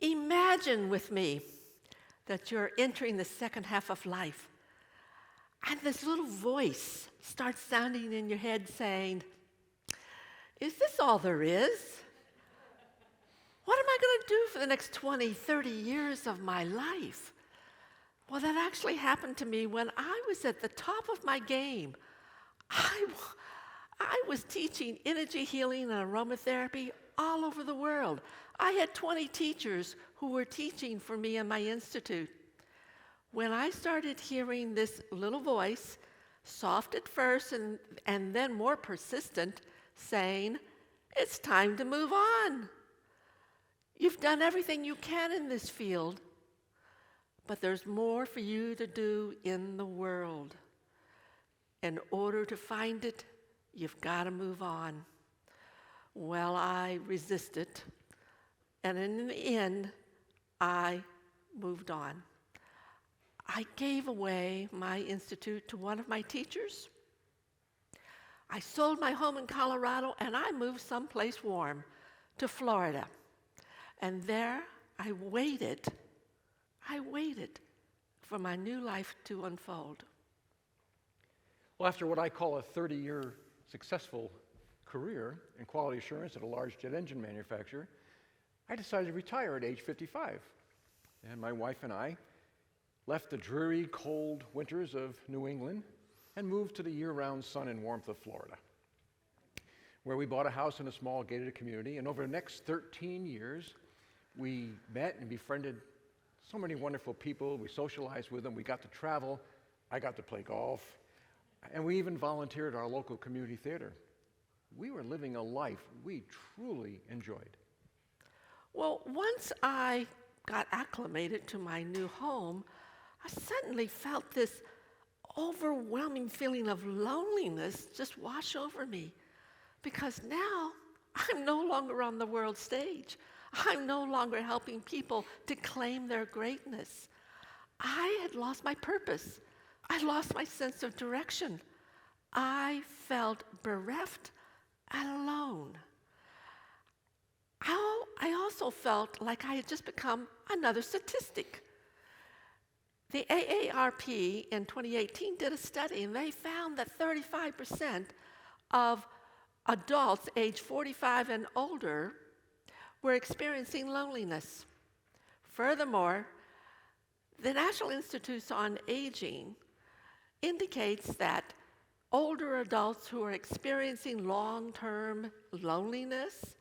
Imagine with me that you're entering the second half of life, and this little voice starts sounding in your head saying, "Is this all there is? What am I going to do for the next 20, 30 years of my life?" Well, that actually happened to me when I was at the top of my game. I was teaching energy healing and aromatherapy all over the world. I had 20 teachers who were teaching for me in my institute. When I started hearing this little voice, soft at first and then more persistent, saying, "It's time to move on. You've done everything you can in this field, but there's more for you to do in the world. In order to find it, you've got to move on." Well, I resisted, and in the end, I moved on. I gave away my institute to one of my teachers. I sold my home in Colorado, and I moved someplace warm to Florida. And there I waited for my new life to unfold. Well, after what I call a 30-year successful career in quality assurance at a large jet engine manufacturer, I decided to retire at age 55. And my wife and I left the dreary, cold winters of New England and moved to the year-round sun and warmth of Florida, where we bought a house in a small gated community. And over the next 13 years, we met and befriended so many wonderful people. We socialized with them. We got to travel. I got to play golf. And we even volunteered at our local community theater. We were living a life we truly enjoyed. Well, once I got acclimated to my new home, I suddenly felt this overwhelming feeling of loneliness just wash over me, because now I'm no longer on the world stage. I'm no longer helping people to claim their greatness. I had lost my purpose. I lost my sense of direction. I felt bereft and alone. I also felt like I had just become another statistic. The AARP in 2018 did a study, and they found that 35% of adults aged 45 and older were experiencing loneliness. Furthermore, the National Institute on Aging indicates that older adults who are experiencing long-term loneliness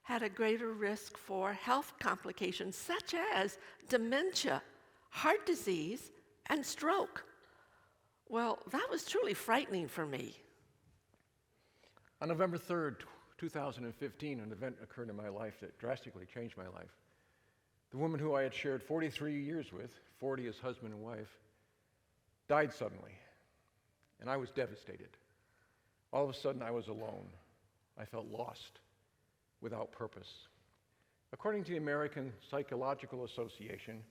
had a greater risk for health complications such as dementia, heart disease, and stroke. Well, that was truly frightening for me. On November 3rd, 2015, an event occurred in my life that drastically changed my life. The woman who I had shared 43 years with, 40 as husband and wife, died suddenly, and I was devastated. All of a sudden, I was alone. I felt lost, without purpose. According to the American Psychological Association,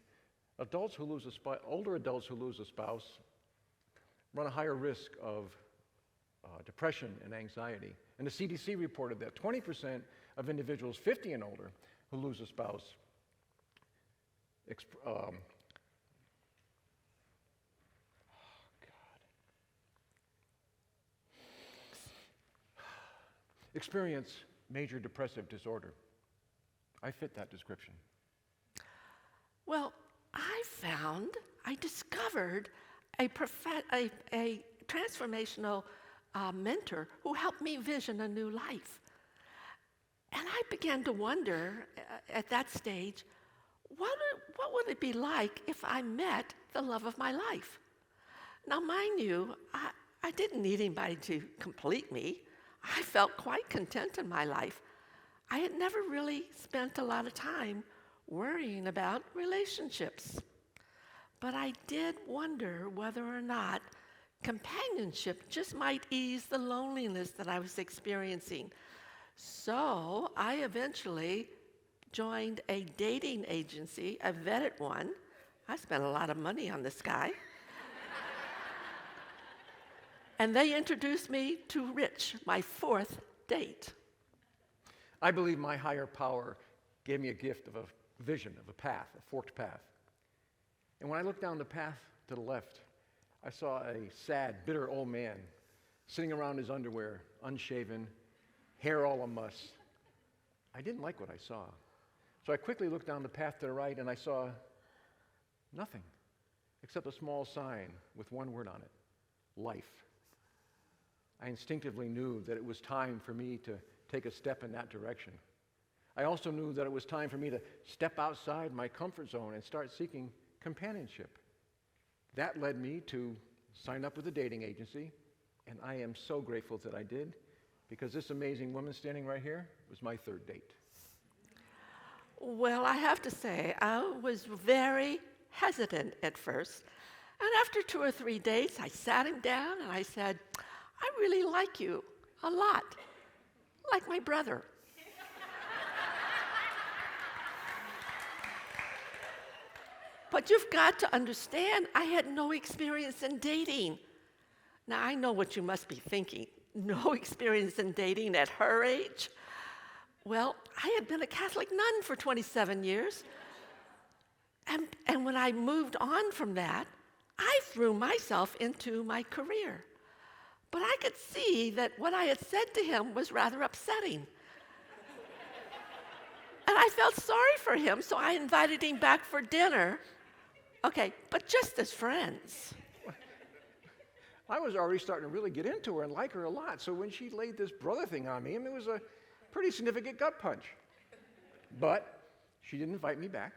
older adults who lose a spouse run a higher risk of depression and anxiety. And the CDC reported that 20% of individuals 50 and older who lose a spouse experience major depressive disorder. I fit that description. Well, I discovered a transformational mentor who helped me vision a new life. And I began to wonder at that stage, what would it be like if I met the love of my life? Now, mind you, I didn't need anybody to complete me. I felt quite content in my life. I had never really spent a lot of time worrying about relationships. But I did wonder whether or not companionship just might ease the loneliness that I was experiencing. So I eventually joined a dating agency, a vetted one. I spent a lot of money on this guy. And they introduced me to Rich, my fourth date. I believe my higher power gave me a gift of a vision of a path, a forked path. And when I looked down the path to the left, I saw a sad, bitter old man sitting around his underwear, unshaven, hair all a muss. I didn't like what I saw. So I quickly looked down the path to the right, and I saw nothing except a small sign with one word on it: life. I instinctively knew that it was time for me to take a step in that direction. I also knew that it was time for me to step outside my comfort zone and start seeking companionship. That led me to sign up with a dating agency, and I am so grateful that I did, because this amazing woman standing right here was my third date. Well, I have to say, I was very hesitant at first. And after 2 or 3 dates, I sat him down and I said, I really like you a lot, like my brother. But you've got to understand, I had no experience in dating. Now, I know what you must be thinking. No experience in dating at her age? Well, I had been a Catholic nun for 27 years. And when I moved on from that, I threw myself into my career. But I could see that what I had said to him was rather upsetting. And I felt sorry for him, so I invited him back for dinner. Okay, but just as friends. I was already starting to really get into her and like her a lot, so when she laid this brother thing on me, I mean, it was a pretty significant gut punch. But she didn't invite me back,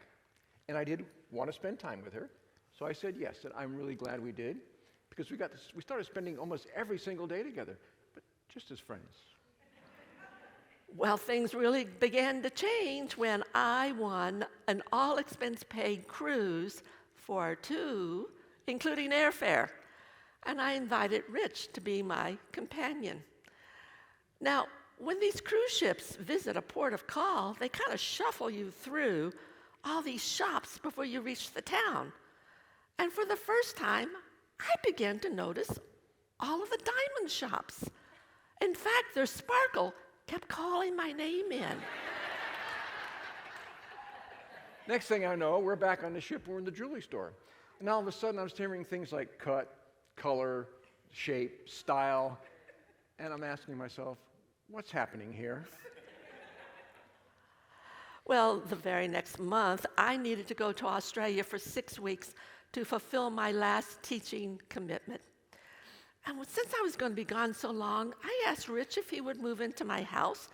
and I did want to spend time with her, so I said yes, and I'm really glad we did, because we started spending almost every single day together, but just as friends. Well, things really began to change when I won an all-expense-paid cruise for 2, including airfare. And I invited Rich to be my companion. Now, when these cruise ships visit a port of call, they kind of shuffle you through all these shops before you reach the town. And for the first time, I began to notice all of the diamond shops. In fact, their sparkle kept calling my name in. Next thing I know, we're back on the ship, we're in the jewelry store. And all of a sudden, I'm hearing things like cut, color, shape, style, and I'm asking myself, what's happening here? Well, the very next month, I needed to go to Australia for 6 weeks to fulfill my last teaching commitment. And since I was going to be gone so long, I asked Rich if he would move into my house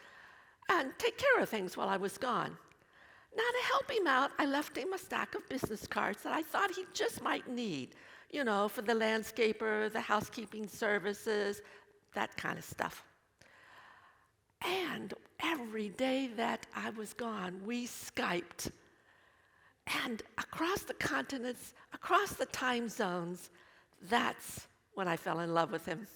and take care of things while I was gone. Now, to help him out, I left him a stack of business cards that I thought he just might need, you know, for the landscaper, the housekeeping services, that kind of stuff. And every day that I was gone, we Skyped. And across the continents, across the time zones, that's when I fell in love with him.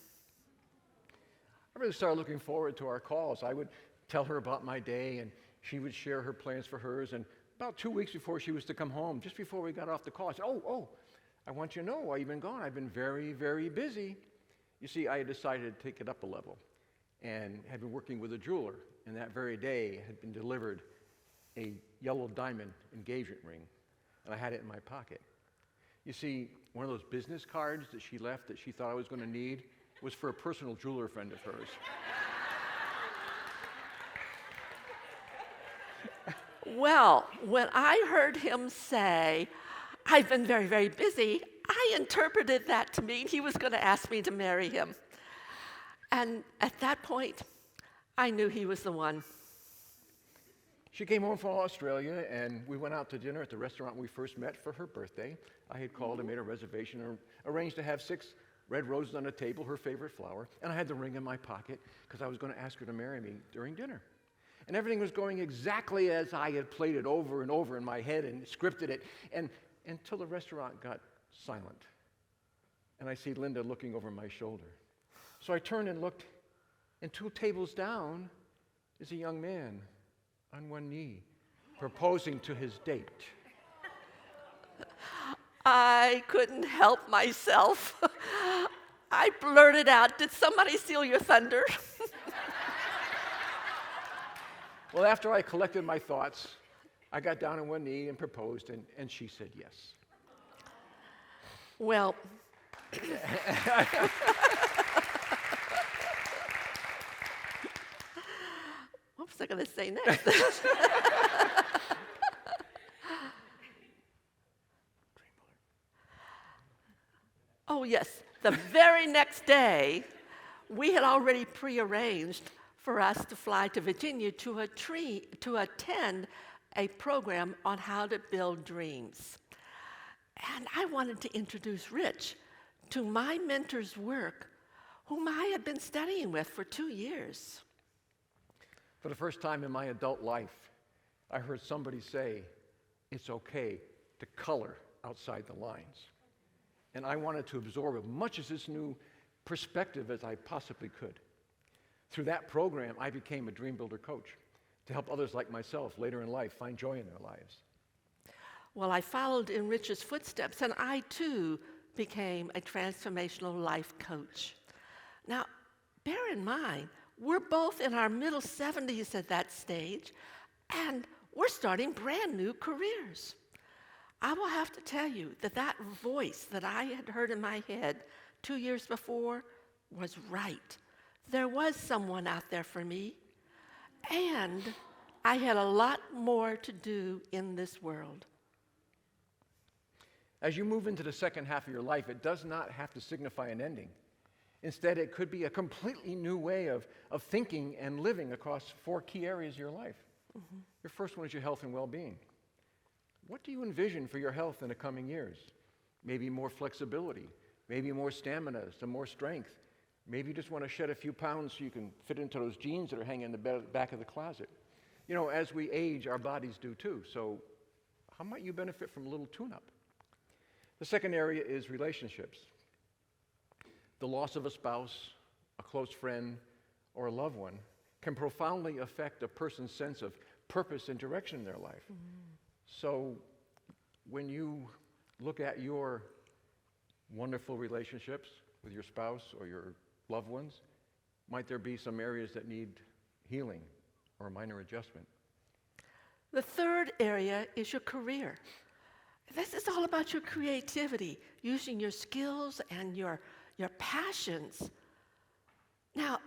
I really started looking forward to our calls. I would tell her about my day, and she would share her plans for hers. And about 2 weeks before she was to come home, just before we got off the call, I said, oh, I want you to know why you've been gone. I've been very, very busy. You see, I had decided to take it up a level and had been working with a jeweler, and that very day had been delivered a yellow diamond engagement ring, and I had it in my pocket. You see, one of those business cards that she left that she thought I was going to need was for a personal jeweler friend of hers. Well, when I heard him say, I've been very, very busy, I interpreted that to mean he was going to ask me to marry him. And at that point, I knew he was the one. She came home from Australia, and we went out to dinner at the restaurant we first met for her birthday. I had called and made a reservation and arranged to have 6 red roses on the table, her favorite flower, and I had the ring in my pocket because I was going to ask her to marry me during dinner. And everything was going exactly as I had played it over and over in my head and scripted it, and until the restaurant got silent. And I see Linda looking over my shoulder. So I turned and looked, and 2 tables down is a young man on one knee, proposing to his date. I couldn't help myself. I blurted out, did somebody steal your thunder? Well, after I collected my thoughts, I got down on one knee and proposed, and she said yes. Well, what was I going to say next? Oh, yes. The very next day, we had already prearranged for us to fly to Virginia to attend a program on how to build dreams. And I wanted to introduce Rich to my mentor's work, whom I had been studying with for 2 years. For the first time in my adult life, I heard somebody say, it's okay to color outside the lines. And I wanted to absorb as much of this new perspective as I possibly could. Through that program, I became a Dreambuilder coach to help others like myself later in life find joy in their lives. Well, I followed in Rich's footsteps, and I too became a transformational life coach. Now, bear in mind, we're both in our middle 70s at that stage, and we're starting brand new careers. I will have to tell you that that voice that I had heard in my head 2 years before was right. There was someone out there for me, and I had a lot more to do in this world. As you move into the second half of your life, it does not have to signify an ending. Instead, it could be a completely new way of thinking and living across 4 key areas of your life. Mm-hmm. Your first one is your health and well-being. What do you envision for your health in the coming years? Maybe more flexibility, maybe more stamina, some more strength. Maybe you just want to shed a few pounds so you can fit into those jeans that are hanging in the back of the closet. You know, as we age, our bodies do too. So how might you benefit from a little tune-up? The second area is relationships. The loss of a spouse, a close friend, or a loved one can profoundly affect a person's sense of purpose and direction in their life. Mm-hmm. So when you look at your wonderful relationships with your spouse or your loved ones, might there be some areas that need healing or a minor adjustment? The third area is your career. This is all about your creativity, using your skills and your passions. Now,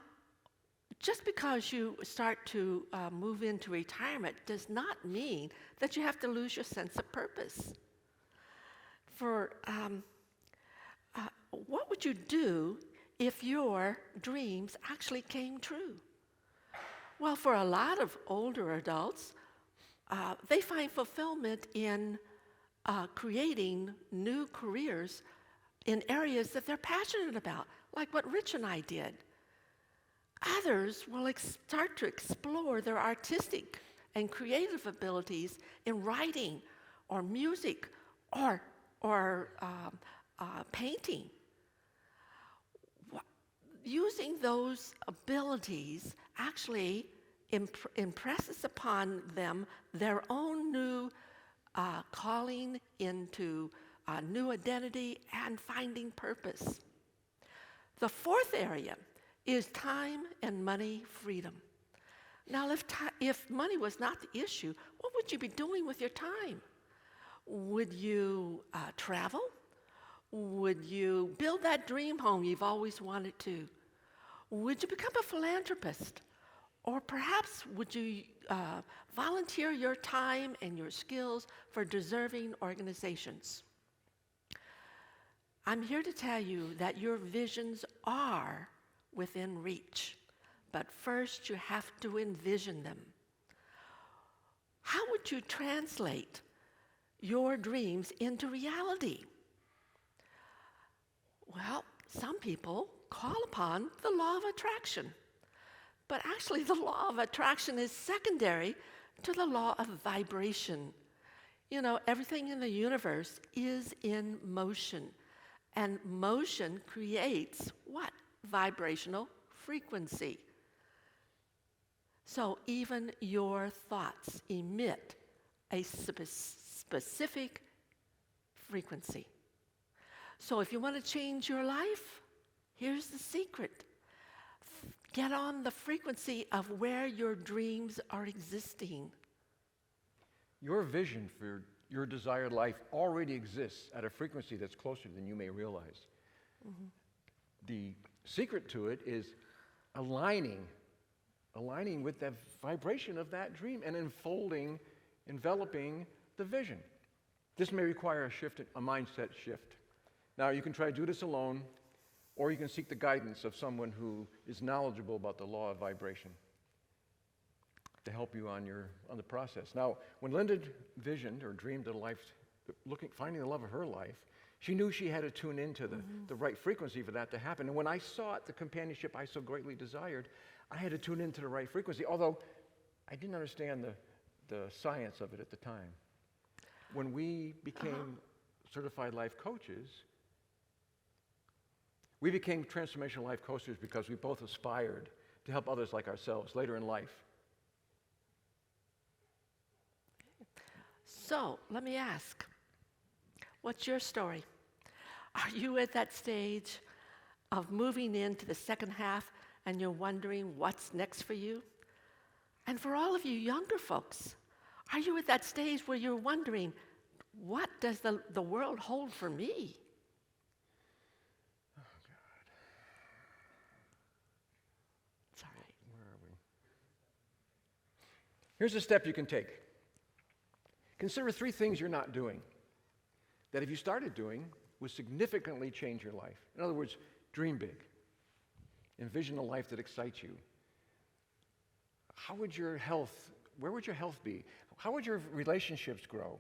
just because you start to move into retirement does not mean that you have to lose your sense of purpose. What would you do if your dreams actually came true? Well, for a lot of older adults, they find fulfillment in creating new careers in areas that they're passionate about, like what Rich and I did. Others will start to explore their artistic and creative abilities in writing or music or painting. Using those abilities actually impresses upon them their own new calling into a new identity and finding purpose. The fourth area is time and money freedom. Now, if money was not the issue, what would you be doing with your time? Would you travel? Would you build that dream home you've always wanted to? Would you become a philanthropist? Or perhaps would you volunteer your time and your skills for deserving organizations? I'm here to tell you that your visions are within reach, but first you have to envision them. How would you translate your dreams into reality? Well, some people call upon the law of attraction, but actually the law of attraction is secondary to the law of vibration. You know, everything in the universe is in motion, and motion creates what? Vibrational frequency. So even your thoughts emit a specific frequency. So if you want to change your life, here's the secret. Get on the frequency of where your dreams are existing. Your vision for your desired life already exists at a frequency that's closer than you may realize. The secret to it is aligning with the vibration of that dream and enveloping the vision. This may require a mindset shift. Now, you can try to do this alone, or you can seek the guidance of someone who is knowledgeable about the law of vibration to help you on the process. Now, when Linda visioned or dreamed of life, finding the love of her life, she knew she had to tune into the right frequency for that to happen. And when I sought the companionship I so greatly desired, I had to tune into the right frequency, although I didn't understand the science of it at the time. When we became certified life coaches, we became transformational life coaches because we both aspired to help others like ourselves later in life. So, let me ask, what's your story? Are you at that stage of moving into the second half and you're wondering what's next for you? And for all of you younger folks, are you at that stage where you're wondering, what does the world hold for me? Oh, God. It's all right. Where are we? Here's a step you can take. Consider 3 things you're not doing that if you started doing would significantly change your life. In other words, dream big. Envision a life that excites you. Where would your health be? How would your relationships grow?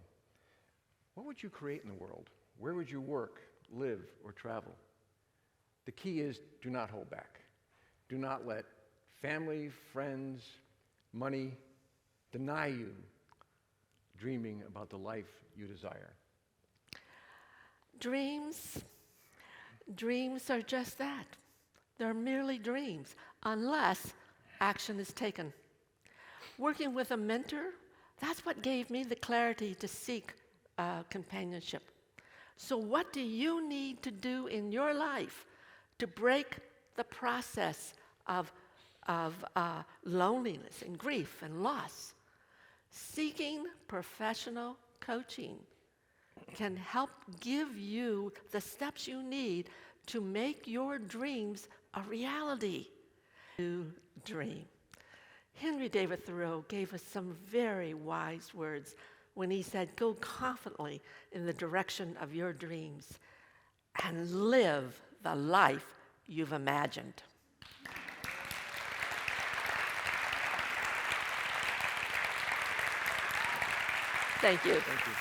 What would you create in the world? Where would you work, live, or travel? The key is do not hold back. Do not let family, friends, money deny you dreaming about the life you desire. Dreams are just that. They're merely dreams, unless action is taken. Working with a mentor, that's what gave me the clarity to seek companionship. So what do you need to do in your life to break the process of loneliness and grief and loss? Seeking professional coaching can help give you the steps you need to make your dreams a reality. To dream. Henry David Thoreau gave us some very wise words when he said, go confidently in the direction of your dreams and live the life you've imagined. Thank you. Thank you.